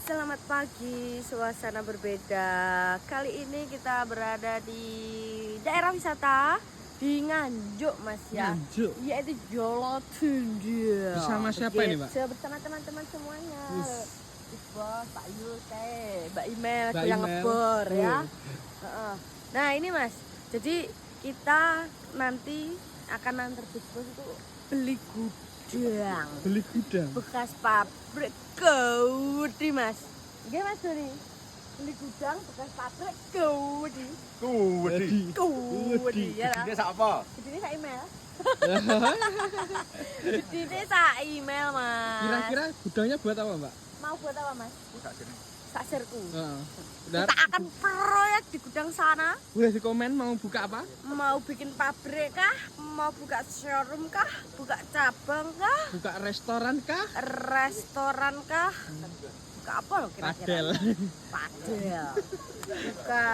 Selamat pagi, suasana berbeda. Kali ini kita berada di daerah wisata di Nganjuk, Mas ya. Nganjuk. Yaitu Jolo Tunda. Bersama siapa ini, Pak? Bersama teman-teman semuanya. Bos, Pak Yus, Mbak Imel, Mbak yang Imel. ngebor ya. Oh. Nah ini Mas, jadi kita nanti akan antar Bos itu beli gudang. Beli gudang. Bekas pabrik Gaudi, Mas. Nggih, Mas Doni. Beli gudang bekas pabrik Gaudi. Gaudi ya. Ini apa? Gedine sak email. Gedine sak email, Mas. Kira-kira gudangnya buat apa, Mbak? Mau buat apa, Mas? Sak sirku. Heeh. Kita akan proyek di gudang sana. Boleh di komen mau buka apa? Mau bikin pabrik kah? Mau buka showroom kah? Buka cabang kah? Buka restoran kah? Restoran kah? Buka apa loh kira-kira? Padel. Padel. Buka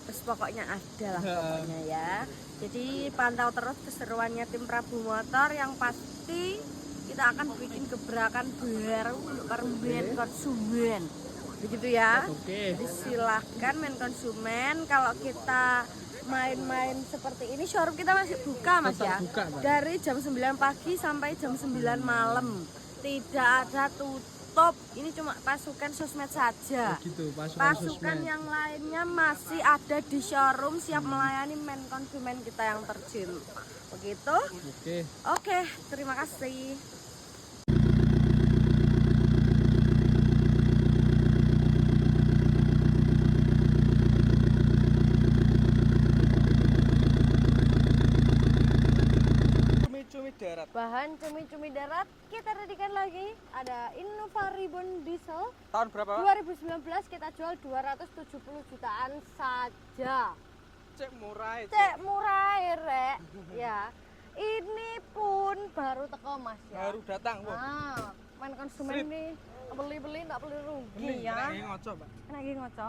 terus pokoknya ada lah pokoknya ya. Jadi pantau terus keseruannya tim Prabu Motor, yang pasti kita akan bikin gebrakan baru untuk permen konsumen. Begitu ya. Oke. Jadi silahkan main konsumen. Kalau kita main-main seperti ini, showroom kita masih buka, Mas ya. Tetap buka, Pak. Dari jam 9 pagi sampai jam 9 malam. Tidak ada tutup. Ini cuma pasukan sosmed saja. Begitu, pasukan Pasukan sosmed. yang lainnya masih ada di showroom siap melayani main konsumen kita yang tercinta. Begitu? Oke. Oke, terima kasih. Cumi-cumi darat. Bahan cumi-cumi darat kita jadikan lagi. Ada Innova Ribbon Diesel Tahun berapa? 2019 kita jual 270 jutaan saja. Cek murah itu. Cek murah ya, Rek. Ya. Ini pun baru teko, Mas ya. Baru datang, Bu. Nah, main konsumen Strip. nih beli-beli enggak perlu rugi Ini ya. ini ngocok, Pak. Enak iki ngoco.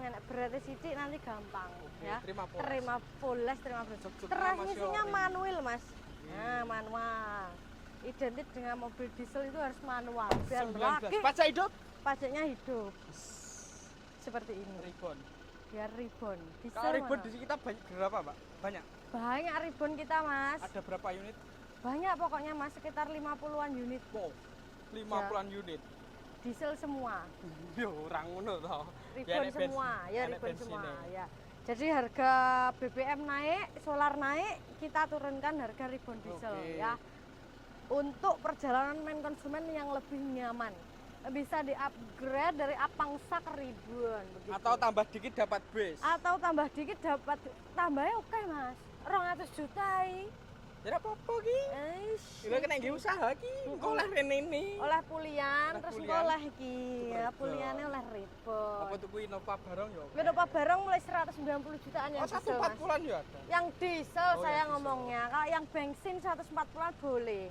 Enak berarti sithik nanti gampang ya. terima poles. Terima poles, terima poles. Cuk-cuk Transmisinya masih manual, Mas. Nah, manual. Identik dengan mobil diesel itu harus manual. Biar 19. laki Pajak hidup. pajaknya hidup. Seperti ini. Ribbon. Biar ribbon. Diesel Kalau ribbon mana? di sini kita banyak berapa, Pak? Banyak. Banyak ribbon kita, Mas. Ada berapa unit? Banyak pokoknya, Mas, sekitar 50-an unit. Wow. 50-an unit. Diesel semua. Yo, orang ngono toh. Ribbon enek semua, bensin, ya enek ribbon bensinnya. semua, ya. Jadi harga BBM naik, solar naik, kita turunkan harga ribbon diesel Oke. ya. Untuk perjalanan main konsumen yang lebih nyaman, bisa di-upgrade dari Apangsa ke ribbon begitu. Atau tambah dikit dapat bis. Atau tambah dikit dapat tambahnya oke, Mas. 200 juta. Ya apa-apa ki. Kita kena nggih usaha ki. Oleh rene ini. Oleh pulian, Oleh terus pulian. oleh iki, ya, Betul. puliannya oleh ribbon. Apa tuku Innova barang yo? Innova barang mulai 190 jutaan yang Oh, diesel, Mas. 140-an yo ada. Yang diesel Oh, saya yang diesel. ngomongnya. Kalau yang bensin 140-an boleh.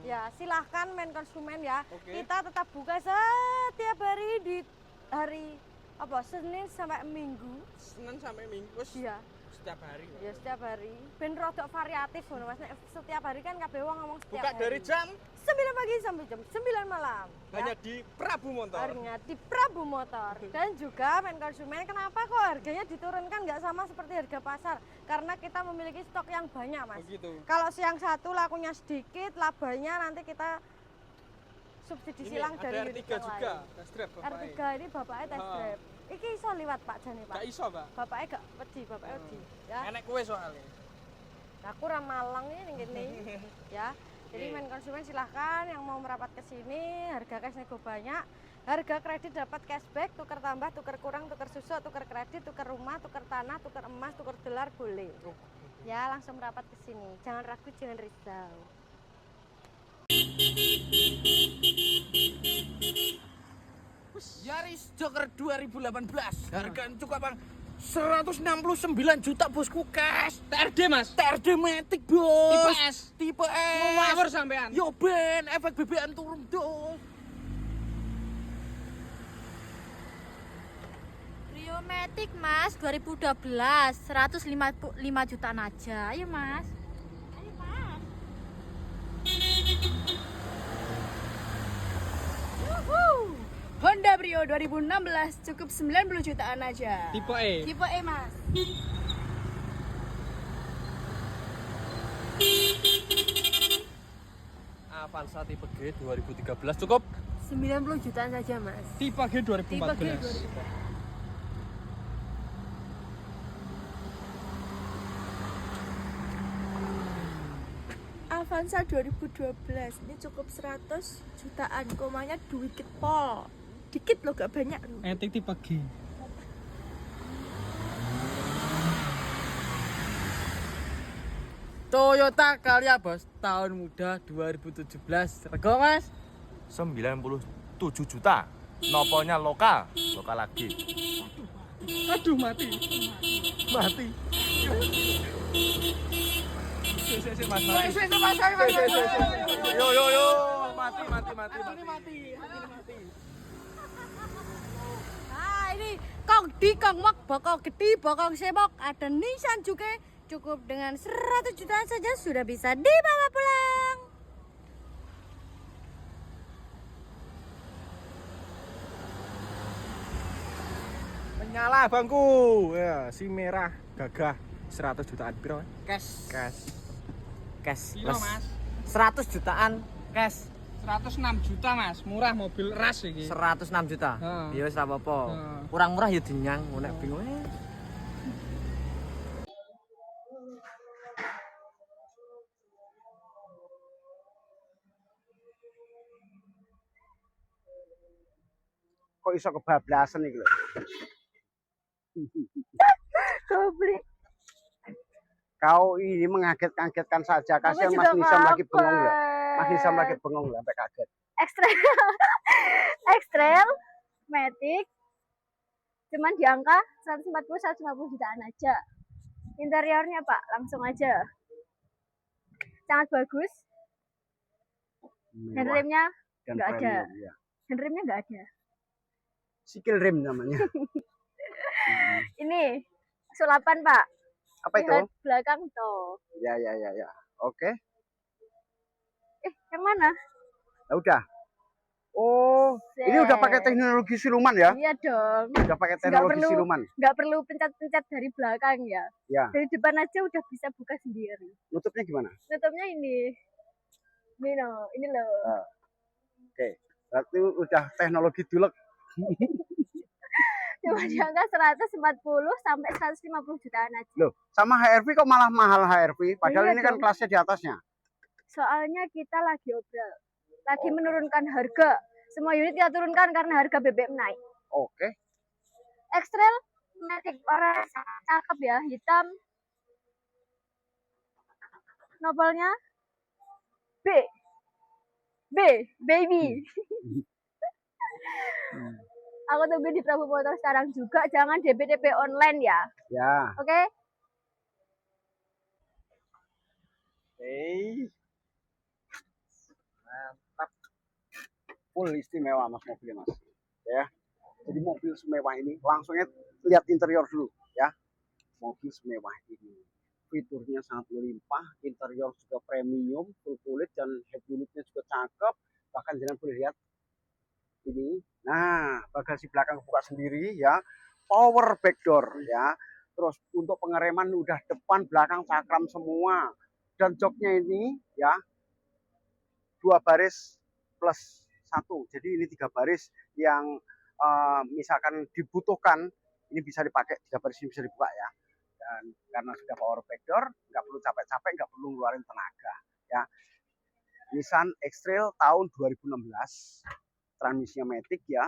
Ya, silahkan main konsumen ya. Oke. Kita tetap buka setiap hari di hari apa? Senin sampai Minggu. Senin sampai Minggu wis Iya. setiap hari. Ya, setiap hari. Ben rodok variatif ngono, Mas. Nek setiap hari kan kabeh wong ngomong setiap Buka hari. dari jam 9 pagi sampai jam 9 malam. hanya di Prabu Motor. Harinya di Prabu Motor. Dan juga main konsumen, kenapa kok harganya diturunkan nggak sama seperti harga pasar? Karena kita memiliki stok yang banyak, Mas. Begitu. Kalau siang satu lakunya sedikit, labanya nanti kita subsidi Ini silang ada dari R3 unit yang juga, lain. test drive Bapak. R3 ini bapaknya test Ha. drive. Iki iso liwat Pak Jani, Pak. Gak iso, Pak. Bapaknya gak wedi, bapaknya wedi. Ya. Enek kue soalnya. Aku ramalang ini gini. Ya. Jadi Oke. main konsumen silahkan yang mau merapat ke sini, harga cash nego banyak. Harga kredit dapat cashback, tukar tambah, tukar kurang, tukar susu, tukar kredit, tukar rumah, tukar tanah, tukar emas, tukar dolar boleh. Ya, langsung merapat ke sini. Jangan ragu, jangan risau. Yaris Joker 2018. Harga cukup bang 169 juta bosku cash. TRD, Mas. TRD Matic bos. Tipe S. Tipe S. Ngawur sampean. Yo ben efek BBM turun dos. Rio Matic, Mas, 2012, 155 jutaan aja. Ayo, Mas. Ayo, Mas. Honda Brio Vario 2016 cukup 90 jutaan aja. Tipe E. Tipe E, Mas. Avanza tipe G 2013 cukup 90 jutaan saja, Mas. Tipe G 2014. Avanza 2012 ini cukup 100 jutaan, komanya dikit pol. Dikit loh, gak banyak loh. Etik tipe G. Toyota Calya bos, tahun muda 2017. Rego mas? 97 juta. Noponya lokal lagi. Aduh mati. Mati. Mas mati. Yo. Mati. Nah, ini kong di kong mok bokong gede bokong semok ada Nissan juga cukup dengan 100 jutaan saja sudah bisa dibawa pulang. Menyala bangku. Ya, si merah gagah 100 jutaan piro? Cash. Piro mas? 100 jutaan cash. 106 juta mas, murah mobil ras iki. 106 juta. Heeh. Ya wis ra apa-apa. Heeh. Kurang murah ya dinyang, nek bingung. Kok iso kebablasan iki lho. Kau ini mengaget-kagetkan saja. Kasihan Mas Nisam lagi bengong ya. Mas Nisam lagi bengong lah, sampai kaget. X-Trail Matic cuman di angka 140-150 jutaan aja. Interiornya Pak, langsung aja. Sangat bagus. Mewah Handremnya dan nggak ada. premium, ya. Handremnya nggak ada. Sikil rim namanya. Ini sulapan Pak. Apa itu? Lihat belakang tuh. Ya. Oke. Yang mana? Ya udah. Oh, ini udah pakai teknologi siluman ya? Iya dong. Udah pakai teknologi perlu. siluman. Nggak perlu pencet-pencet dari belakang ya. Ya. Dari depan aja udah bisa buka sendiri. Nutupnya gimana? Nutupnya ini. Ini loh. Oke. Berarti udah teknologi dulek. Cuma di angka 140 sampai 150 jutaan aja. Loh, sama HRV kok malah mahal HRV? Padahal Iya ini kan dong. kelasnya di atasnya. Soalnya kita lagi obral. Lagi menurunkan harga. Semua unit kita turunkan karena harga BBM naik. Oke. X-Trail Matic warna cakep ya, hitam. Nopolnya baby. Aku tunggu di Prabu Motor sekarang juga, jangan DP online ya. Ya. Oke? Mantap. Full istimewa Mas mobilnya Mas. Ya. Jadi mobil semewah ini langsungnya lihat interior dulu ya. Mobil semewah ini. Fiturnya sangat melimpah, interior juga premium, full kulit dan head unitnya juga cakep. Bahkan jangan boleh lihat ini. Nah, bagasi belakang buka sendiri ya. Power back door ya. Terus untuk pengereman udah depan belakang cakram semua. Dan joknya ini ya 2 baris plus 1. Jadi ini 3 baris yang misalkan dibutuhkan ini bisa dipakai, 3 baris ini bisa dibuka ya. Dan karena sudah power back door, nggak perlu capek-capek, nggak perlu ngeluarin tenaga ya. Nissan X-Trail tahun 2016, transmisinya Matic ya.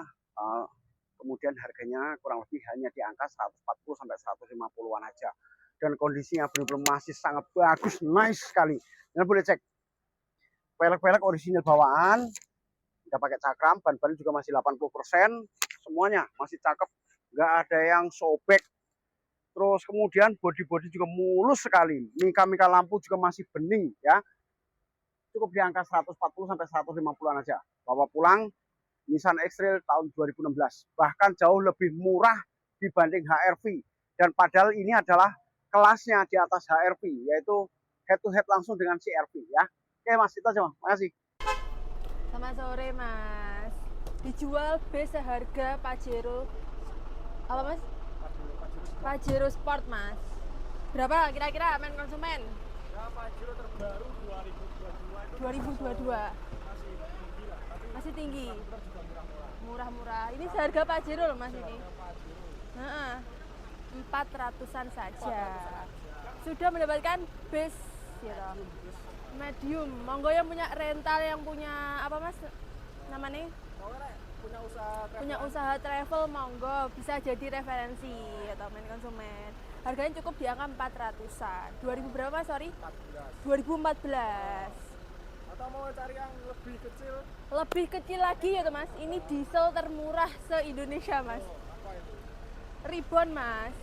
Kemudian harganya kurang lebih hanya di angka 140 sampai 150-an aja. Dan kondisinya benar-benar masih sangat bagus, nice sekali. Dan boleh cek pelek-pelek orisinil bawaan, udah pakai cakram, ban-ban juga masih 80%, semuanya masih cakep, nggak ada yang sobek. Terus kemudian bodi-bodi juga mulus sekali, mika-mika lampu juga masih bening ya. Cukup di angka 140 sampai 150-an aja. Bawa pulang Nissan X-Trail tahun 2016, bahkan jauh lebih murah dibanding HRV. Dan padahal ini adalah kelasnya di atas HRV, yaitu head to head langsung dengan CRV ya. Oke Mas, itu aja Mas. Makasih. Selamat sore Mas. dijual B seharga Pajero. Apa Mas? Pajero Sport Mas. Berapa kira-kira main konsumen? Ya Pajero terbaru 2022 Masih tinggi. Murah-murah. Ini seharga Pajero loh Mas ini. Heeh. 400-an saja. Sudah mendapatkan base ya. Medium. Monggo yang punya rental, yang punya apa Mas? Namanya? Punya usaha travel, monggo bisa jadi referensi atau main konsumen. Harganya cukup di angka 400-an. 2000 berapa Mas? Sorry? 2014. atau mau cari yang lebih kecil? Lebih kecil lagi ya Mas. Ini diesel termurah se-Indonesia Mas. Ribbon Mas.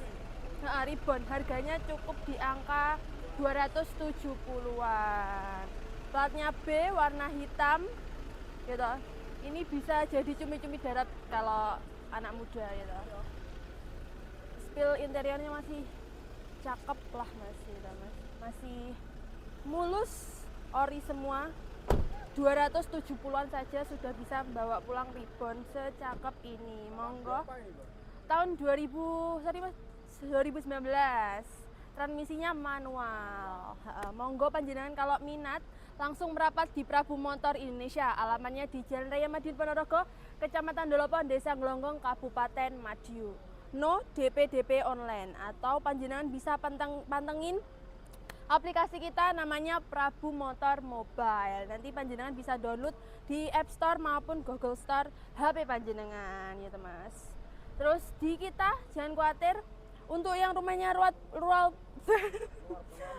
Nah, ribbon harganya cukup di angka 270-an. Platnya B, warna hitam gitu. Ini bisa jadi cumi-cumi darat kalau anak muda gitu. Spill interiornya masih cakep lah Mas, gitu, Mas. Masih mulus, ori semua. 270-an saja sudah bisa bawa pulang ribbon secakep ini. Monggo. Tahun 2019. Transmisinya manual. Monggo panjenengan kalau minat langsung merapat di Prabu Motor Indonesia. Alamannya di Jalan Raya Madiun Ponorogo, Kecamatan Dolopon, Desa Glonggong, Kabupaten Madiun. No DP online, atau panjenengan bisa pantengin aplikasi kita namanya Prabu Motor Mobile. Nanti panjenengan bisa download di App Store maupun Google Store HP panjenengan gitu Mas. Terus di kita jangan khawatir, untuk yang rumahnya rural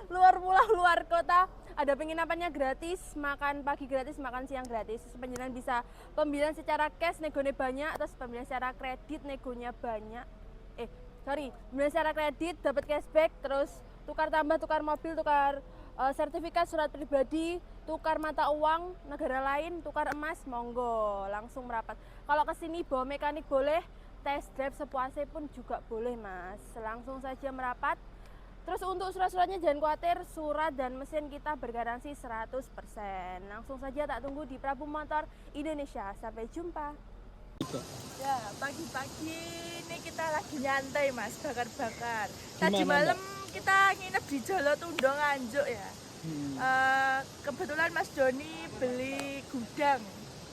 luar pulau, luar kota, ada penginapannya gratis, makan pagi gratis, makan siang gratis. Panjenengan bisa pembelian secara cash, negone banyak, terus pembelian secara kredit, negonya banyak. Pembelian secara kredit dapat cashback, terus tukar tambah, tukar mobil, tukar sertifikat, surat pribadi, tukar mata uang negara lain, tukar emas, monggo langsung merapat. Kalau kesini bawa mekanik boleh, test drive sepuasnya pun juga boleh Mas. Langsung saja merapat. Terus untuk surat-suratnya jangan khawatir, surat dan mesin kita bergaransi 100%. Langsung saja tak tunggu di Prabu Motor Indonesia. Sampai jumpa. Ya, pagi-pagi ini kita lagi nyantai Mas, bakar-bakar. Tadi Gimana, malam kita nginep di Jolotundo Nganjuk ya. Kebetulan Mas Doni beli gudang.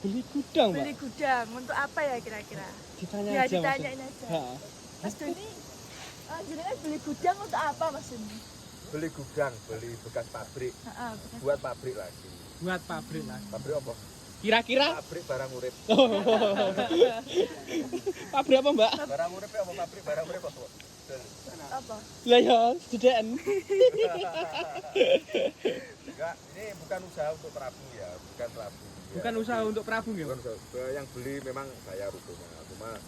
Beli gudang, Mbak? Beli gudang untuk apa ya kira-kira? Ditanya Ya, aja, Mas. ditanyain aja. Ha. Mas Doni, jenengan beli gudang untuk apa Mas Doni? Beli gudang, beli bekas pabrik, buat pabrik lagi. Buat pabrik lah. Pabrik apa? Kira-kira Pabrik barang urip. pabrik apa, Mbak? Barang urip apa pabrik barang urip apa? Apa? Lah ya, sedaan. Enggak, ini bukan usaha untuk Prabu ya, bukan Prabu. Ya. Bukan usaha untuk Prabu gitu. Bukan usaha. Yang beli memang saya rukonya, cuma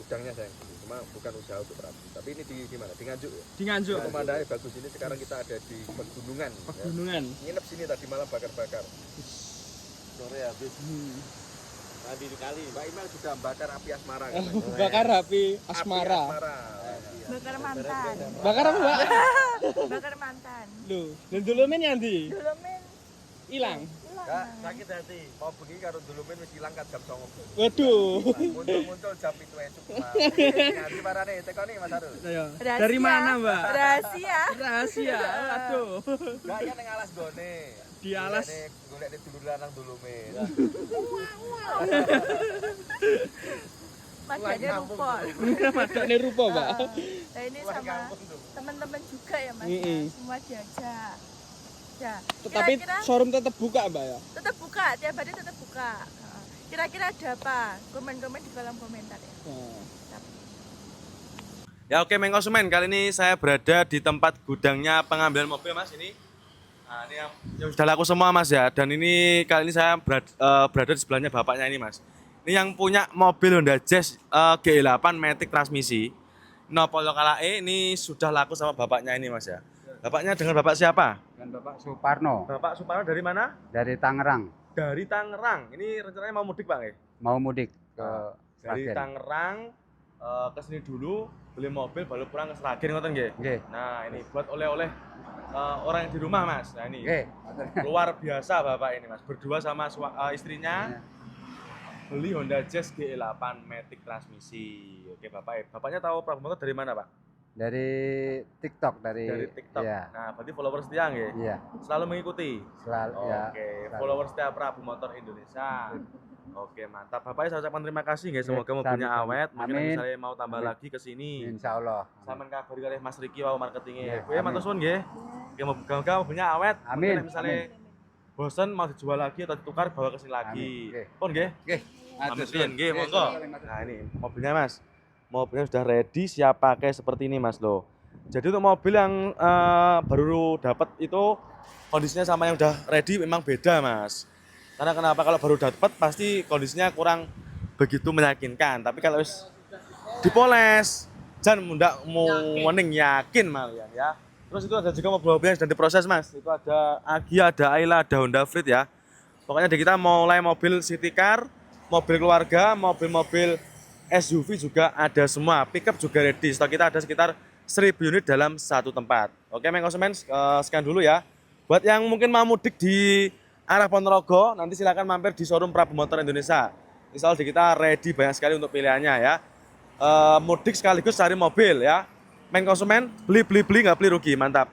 gudangnya saya yang beli, cuma bukan usaha untuk Prabu. Tapi ini di mana? Di Nganjuk ya. Di Nganjuk. Pemandangannya bagus ini. Sekarang kita ada di pegunungan. Pegunungan. Ya. Nginep sini tadi malam bakar-bakar. Sore habis. Mandi di kali. Mbak Imel juga bakar api asmara kan? Bakar api asmara. Bakar mantan. Bakar apa, Mbak? Bakar mantan. Loh, dan dulumen nanti Dulu men hilang. Enggak, sakit hati. Mau bengi karo dulumen wis ilang kan jam 09.00. Waduh. Muncul jam 7 cukup. Nanti parane tekoni Mas Arul. Ayo. Rahasia. Dari mana, Mbak? rahasia. Rahasia. Aduh. Enggak ya ning alas gone. Di alas. Golek dulur lanang dulumen. Madanya rumput. Madane rupa, Mbak. Nah ini sama teman-teman juga ya Mas, Mm-mm. ya? Semua diajak. Ya, Tetapi kira-kira showroom tetap buka, Mbak ya? tetap buka, tiap hari tetap buka. Kira-kira ada apa? Komen-komen di kolom komentar ya. Ya oke Mengkonsumen, kali ini saya berada di tempat gudangnya pengambilan mobil Mas ini. Nah ini yang sudah laku semua Mas ya. Dan ini kali ini saya berada di sebelahnya bapaknya ini Mas. Ini yang punya mobil Honda Jazz G8 Matic transmisi. Nopolo Kalae ini sudah laku sama bapaknya ini Mas ya. Bapaknya dengan bapak siapa? Dengan Bapak Suparno. Bapak Suparno dari mana? Dari Tangerang. Dari Tangerang. Ini rencananya mau mudik Pak ya? Mau mudik ke Dari Sragen. Tangerang ke sini dulu beli mobil baru pulang ke Sragen ngoten nggih. Nggih. Nah, ini buat oleh-oleh orang yang di rumah Mas. Nah, ini Nggih. luar biasa Bapak ini Mas, berdua sama istrinya. beli Honda Jazz GE8 Matic transmisi. Oke Bapak, Bapaknya tahu Prabu Motor dari mana Pak? Dari TikTok, Dari TikTok. Iya. Nah, berarti followers setia nggih? Iya, Selalu mengikuti. selalu ya. Oke, selalu. followers setia Prabu Motor Indonesia. Oke, mantap. Bapaknya saya ucapkan terima kasih nggih. Semoga Iya, mobilnya sama-sama. awet. Mungkin Amin. misalnya mau tambah Amin. lagi ke sini. Insya Allah. Sampeyan kabari kalih Mas Riki wau marketingnya. Iya, Bu ya matur amin. suwun nggih. Oke, moga-moga mobilnya awet. Amin, Mungkin misalnya bosen mau dijual lagi atau ditukar bawa ke sini lagi. Amin. Oke. Pun nggih? Oke. Amin nggih, monggo. Nah, ini mobilnya Mas. Mobilnya sudah ready, siap pakai seperti ini Mas loh. Jadi untuk mobil yang baru dapat itu kondisinya sama yang udah ready memang beda Mas. Karena kenapa, kalau baru dapat pasti kondisinya kurang begitu meyakinkan. Tapi kalau dipoles, jangan mudah mau wening yakin malian ya. Terus itu ada juga mobil-mobil yang sedang diproses Mas. Itu ada Agya, ada Ayla, ada Honda Freed ya. Pokoknya di kita mulai mobil city car, mobil keluarga, mobil-mobil SUV juga ada semua. Pickup juga ready. Stok kita ada sekitar 1000 unit dalam satu tempat. Oke, main konsumen, sekian dulu ya. Buat yang mungkin mau mudik di arah Ponorogo, nanti silakan mampir di showroom Prabu Motor Indonesia. Insya Allah di kita ready banyak sekali untuk pilihannya ya. Mudik sekaligus cari mobil ya. Main konsumen, beli nggak beli rugi, mantap.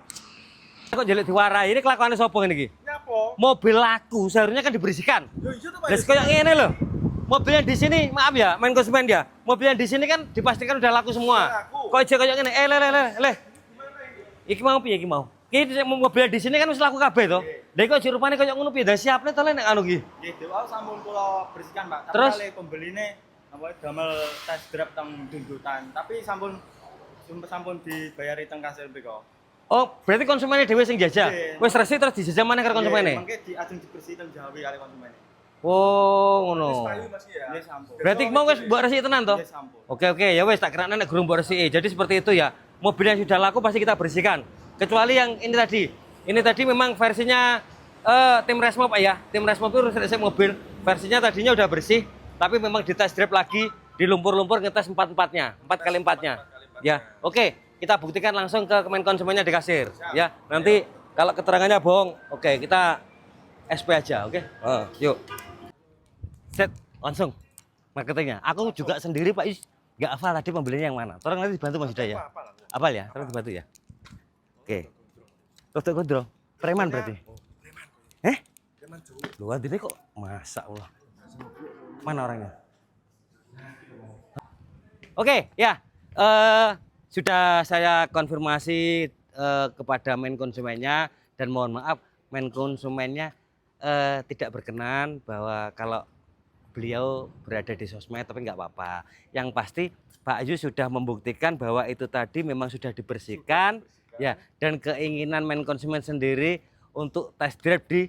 Kok jelek diwarai, ini kelakuannya sopo ini iki? Nyapo? Mobil laku seharusnya kan dibersihkan. Yo iya to Pak. Terus kayak ngene loh. Mobil yang di sini, maaf ya, main konsumen dia. Mobil yang di sini kan dipastikan udah laku semua. Kok aja kayak ngene, leh. Iki mau piye iki mau? Iki mobil yang di sini kan wis laku kabeh to. Lha kok jerupane kayak ngono piye? Dah siapne to nek anu iki. Nggih, dewa sampun kula bersihkan, Pak. Tapi Terus? kali pembeline apa damel test drive teng Dundutan, tapi sampun dibayari teng kasir mriko. Oh, berarti konsumennya dhewe sing jajah. Nggih. Wis resik terus dijajah maneh karo konsumennya. Mengke diajeng dibersih teng Jawi kali konsumennya. Oh, ngono. Nggih, sampun. Berarti mau wis mbok resiki tenan to? Nggih, sampun. Oke, ya wes tak kira nek gurung mbok resiki. Jadi seperti itu ya. Mobil yang sudah laku pasti kita bersihkan. Kecuali yang ini tadi. Ini tadi memang versinya tim Resmo Pak ya. Tim Resmo itu resik mobil. Versinya tadinya udah bersih, tapi memang di test drive lagi, di lumpur-lumpur ngetes 4x4-nya, 4x4-nya. Ya, oke. Kita buktikan langsung ke main konsumennya di kasir. Ya, nanti kalau keterangannya bohong, oke, kita SP aja, oke? Yuk. Set, langsung marketingnya. Aku juga sendiri Pak Is nggak hafal tadi pembelinya yang mana. Tolong nanti dibantu Mas Hidayah. Hafal ya? Tolong dibantu ya. Oke. Rodok gondrong. Preman berarti. Lu adine kok masak Allah. Mana orangnya? Oke, ya. Sudah saya konfirmasi kepada main konsumennya dan mohon maaf main konsumennya tidak berkenan bahwa kalau beliau berada di sosmed, tapi nggak apa-apa. Yang pasti Pak Ayu sudah membuktikan bahwa itu tadi memang sudah dibersihkan ya, dan keinginan main konsumen sendiri untuk test drive di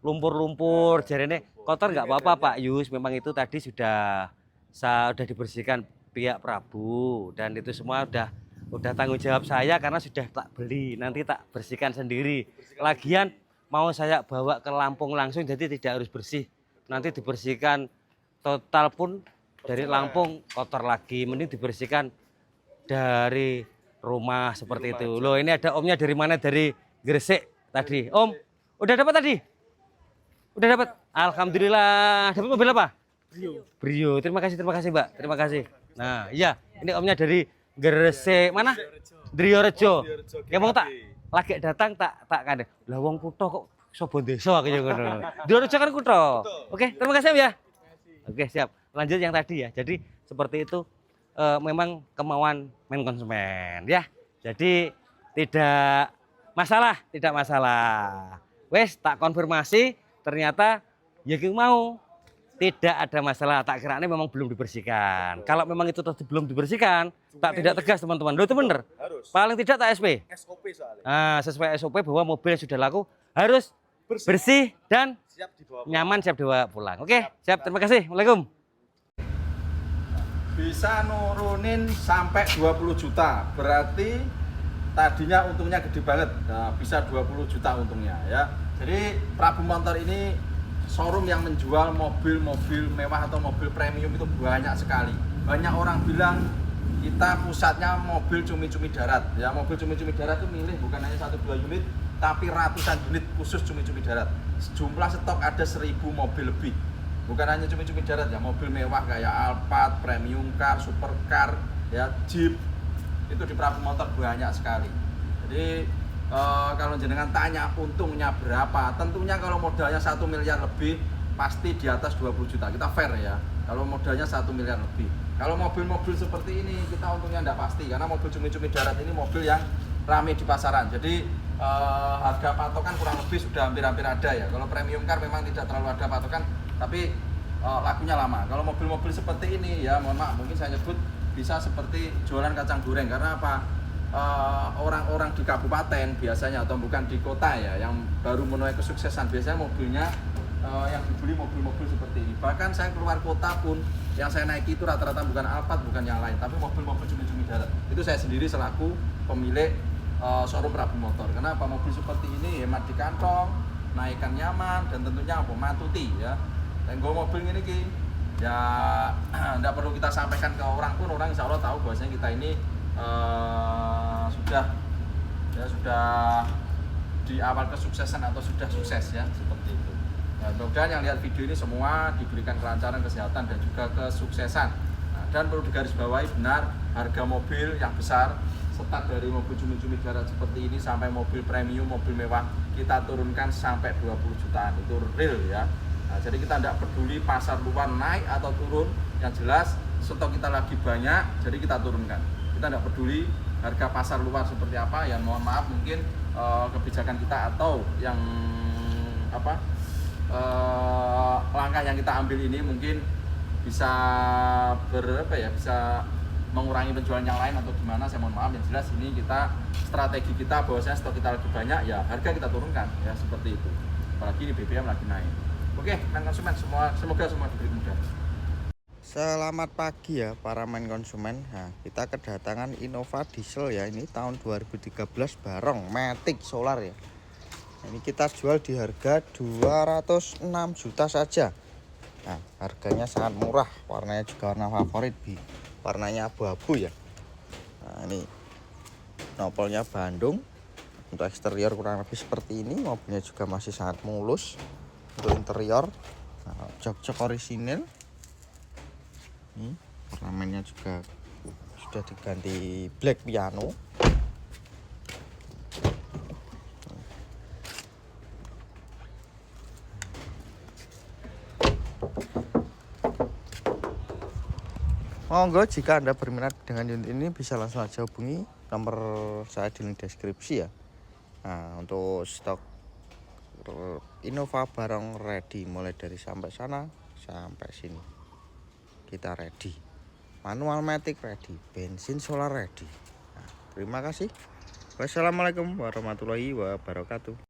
lumpur-lumpur jarene kotor nggak apa-apa Pak Yus, memang itu tadi sudah dibersihkan pihak Prabu dan itu semua udah tanggung jawab saya karena sudah tak beli, nanti tak bersihkan sendiri. Lagian mau saya bawa ke Lampung langsung jadi tidak harus bersih, nanti dibersihkan total pun dari Lampung kotor lagi, mending dibersihkan dari rumah seperti itu. Loh ini ada omnya dari mana? Dari Gresik tadi. Om, udah dapat tadi? Udah dapat? Alhamdulillah. Dapat mobil apa? Brio. Terima kasih Mbak. Terima kasih. Nah iya, ini omnya dari Gresik mana? Driorejo. Ya mau tak lagi datang tak kan. Lah wong kutho kok sobo desa aku ngono. Driorejo kan kutho. Oke, terima kasih ya. Oke, siap. Lanjut yang tadi ya. Jadi seperti itu memang kemauan main konsumen ya. Jadi tidak masalah. Wes tak konfirmasi ternyata ya mau tidak ada masalah. Tak kiranya memang belum dibersihkan. Kalau memang itu tadi belum dibersihkan, tak tidak tegas teman-teman. Loh itu bener. Harus. Paling tidak tak SP. SOP soalnya. Nah, sesuai SOP bahwa mobil yang sudah laku harus bersih dan Siap dibawa. nyaman, siap dibawa pulang. Oke, siap. Terima kasih. Assalamualaikum. Bisa nurunin sampai 20 juta. Berarti tadinya untungnya gede banget. Nah, bisa 20 juta untungnya ya. Jadi Prabu Motor ini showroom yang menjual mobil-mobil mewah atau mobil premium itu banyak sekali. Banyak orang bilang kita pusatnya mobil cumi-cumi darat. Ya, mobil cumi-cumi darat itu milih bukan hanya 1-2 unit, tapi ratusan unit khusus cumi-cumi darat. Jumlah stok ada 1000 mobil lebih. bukan hanya cumi-cumi darat ya, mobil mewah kayak Alphard, premium car, supercar, ya Jeep, itu di Prabu Motor banyak sekali. Jadi kalau jenengan tanya untungnya berapa, tentunya kalau modalnya 1 miliar lebih pasti di atas 20 juta, kita fair ya. Kalau modalnya 1 miliar lebih. Kalau mobil-mobil seperti ini kita untungnya tidak pasti, karena mobil cumi-cumi darat ini mobil yang ramai di pasaran. Jadi harga patokan kurang lebih sudah hampir-hampir ada ya. Kalau premium car memang tidak terlalu ada patokan, tapi lakunya lama. Kalau mobil-mobil seperti ini ya, mohon maaf, mungkin saya nyebut bisa seperti jualan kacang goreng. Karena apa? Orang-orang di kabupaten biasanya, atau bukan di kota ya, yang baru menuai kesuksesan, biasanya mobilnya yang dibeli mobil-mobil seperti ini. Bahkan saya keluar kota pun yang saya naiki itu rata-rata bukan Alphard, bukan yang lain, tapi mobil-mobil cumi-cumi darat. Itu saya sendiri selaku pemilik showroom Prabu Motor. Kenapa? Mobil seperti ini hemat di kantong, naikkan nyaman, dan tentunya matuti ya. Dan gue mobil ini ki ya tidak perlu kita sampaikan ke orang pun, orang insya Allah tahu bahwasanya kita ini sudah di awal kesuksesan atau sudah sukses ya, seperti itu. Nah, mudah-mudahan yang lihat video ini semua diberikan kelancaran, kesehatan, dan juga kesuksesan. Nah, dan perlu digarisbawahi, benar harga mobil yang besar, start dari mobil cumi-cumi darat seperti ini sampai mobil premium, mobil mewah, kita turunkan sampai 20 jutaan, itu real ya. Nah, jadi kita tidak peduli pasar luar naik atau turun, yang jelas stok kita lagi banyak, jadi kita turunkan. Kita tidak peduli harga pasar luar seperti apa, ya mohon maaf mungkin kebijakan kita atau yang langkah yang kita ambil ini mungkin bisa bisa mengurangi penjualan yang lain atau gimana, saya mohon maaf. Yang jelas ini kita strategi kita bahwasanya stok kita lebih banyak, ya harga kita turunkan ya, seperti itu. Apalagi ini BBM lagi naik. Oke, main konsumen semoga semua diberi mudah. Selamat pagi ya para main konsumen. Nah, kita kedatangan Innova diesel ya, ini tahun 2013 bareng Matic solar ya. Ini kita jual di harga 206 juta saja. Nah, harganya sangat murah, warnanya juga warna favorit, warnanya abu-abu ya. Nah, ini nopolnya Bandung. Untuk eksterior kurang lebih seperti ini. Mobilnya juga masih sangat mulus. Untuk interior jok-jok orisinil. Ini ornamennya juga sudah diganti black piano. Monggo jika Anda berminat dengan unit ini bisa langsung aja hubungi nomor saya di link deskripsi ya. Nah, untuk stok Innova barang ready, mulai dari sampai sana sampai sini kita ready. Manual matic ready, bensin solar ready. Nah, terima kasih. Wassalamualaikum warahmatullahi wabarakatuh.